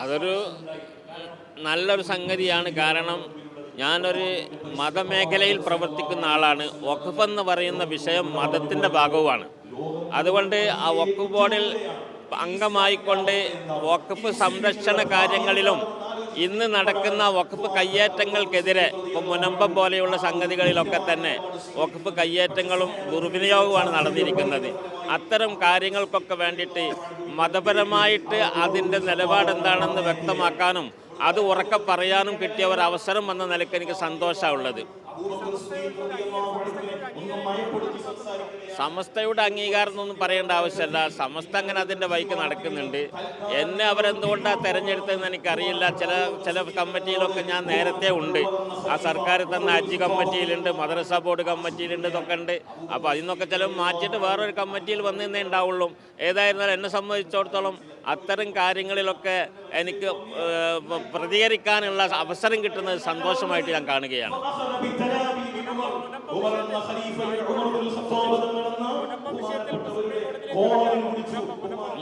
അതൊരു നല്ലൊരു സംഗതിയാണ്. കാരണം ഞാനൊരു മതമേഖലയിൽ പ്രവർത്തിക്കുന്ന ആളാണ്. വഖഫ് എന്ന് പറയുന്ന വിഷയം മതത്തിൻ്റെ ഭാഗവുമാണ്. അതുകൊണ്ട് ആ വഖഫ് ബോർഡിൽ അംഗമായിക്കൊണ്ട് വഖഫ് സംരക്ഷണ കാര്യങ്ങളിലും ഇന്ന് നടക്കുന്ന വഖഫ് കയ്യേറ്റങ്ങൾക്കെതിരെ ഇപ്പോൾ മുനമ്പം പോലെയുള്ള സംഗതികളിലൊക്കെ തന്നെ വഖഫ് കയ്യേറ്റങ്ങളും ദുർവിനിയോഗവുമാണ് നടന്നിരിക്കുന്നത്. അത്തരം കാര്യങ്ങൾക്കൊക്കെ വേണ്ടിയിട്ട് മതപരമായിട്ട് അതിൻ്റെ നിലപാടെന്താണെന്ന് വ്യക്തമാക്കാനും അത് ഉറക്കെ പറയാനും കിട്ടിയ ഒരു അവസരം എന്ന നിലയ്ക്ക് എനിക്ക് സന്തോഷമുള്ളത്. സമസ്തയുടെ അംഗീകാരം എന്നൊന്നും പറയേണ്ട ആവശ്യമില്ല. സമസ്ത അങ്ങനെ അതിൻ്റെ വഴിക്ക് നടക്കുന്നുണ്ട്. എന്നെ അവരെന്തുകൊണ്ടാണ് തിരഞ്ഞെടുത്തതെന്ന് എനിക്കറിയില്ല. ചില കമ്മിറ്റിയിലൊക്കെ ഞാൻ നേരത്തെ ഉണ്ട്. ആ സർക്കാർ തന്നെ ഹജ്ജ് കമ്മിറ്റിയിലുണ്ട്, മദ്രസ ബോർഡ് കമ്മിറ്റിയിലുണ്ട്, ഇതൊക്കെ ഉണ്ട്. അപ്പോൾ അതിൽ നിന്നൊക്കെ ചിലവ് മാറ്റിയിട്ട് വേറൊരു കമ്മിറ്റിയിൽ വന്നേ ഉണ്ടാവുള്ളൂ. ഏതായിരുന്നാലും എന്നെ സംബന്ധിച്ചിടത്തോളം അത്തരം കാര്യങ്ങളിലൊക്കെ എനിക്ക് പ്രതികരിക്കാനുള്ള അവസരം കിട്ടുന്നത് സന്തോഷമായിട്ട് ഞാൻ കാണുകയാണ്.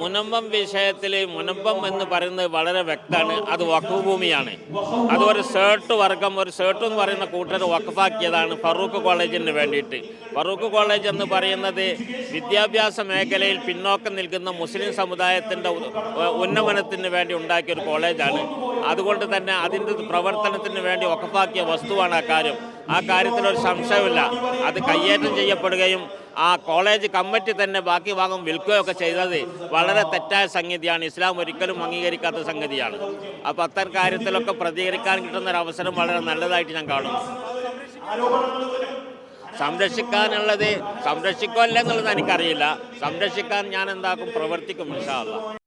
മുനമ്പം വിഷയത്തിൽ മുനമ്പം എന്ന് പറയുന്നത് വളരെ വ്യക്തമാണ്. അത് വഖഫ് ഭൂമിയാണ്. അത് ഒരു സേർട്ട് വർഗം, ഒരു സേർട്ട് എന്ന് പറയുന്ന കൂട്ടർ വഖഫാക്കിയതാണ് ഫറൂഖ് കോളേജിന് വേണ്ടിയിട്ട്. ഫറൂഖ് കോളേജ് എന്ന് പറയുന്നത് വിദ്യാഭ്യാസ മേഖലയിൽ പിന്നോക്കം നിൽക്കുന്ന മുസ്ലിം സമുദായത്തിൻ്റെ ഉന്നമനത്തിന് വേണ്ടി ഉണ്ടാക്കിയൊരു കോളേജാണ്. അതുകൊണ്ട് തന്നെ അതിൻ്റെ പ്രവർത്തനത്തിന് വേണ്ടി വഖഫാക്കിയ വസ്തുവാണ് ആ കാര്യം. ആ കാര്യത്തിലൊരു സംശയമില്ല. അത് കയ്യേറ്റം ചെയ്യപ്പെടുകയും ആ കോളേജ് കമ്മിറ്റി തന്നെ ബാക്കി ഭാഗം വിൽക്കുകയൊക്കെ ചെയ്തത് വളരെ തെറ്റായ സംഗതിയാണ്. ഇസ്ലാം ഒരിക്കലും അംഗീകരിക്കാത്ത സംഗതിയാണ്. അപ്പോൾ അത്തരം കാര്യത്തിലൊക്കെ പ്രതികരിക്കാൻ കിട്ടുന്നൊരവസരം വളരെ നല്ലതായിട്ട് ഞാൻ കാണുന്നു. സംരക്ഷിക്കാനുള്ളത് സംരക്ഷിക്കുമല്ല എന്നുള്ളത് എനിക്കറിയില്ല. സംരക്ഷിക്കാൻ ഞാൻ എന്താക്കും, പ്രവർത്തിക്കും ഇൻഷാ അല്ലാഹ്.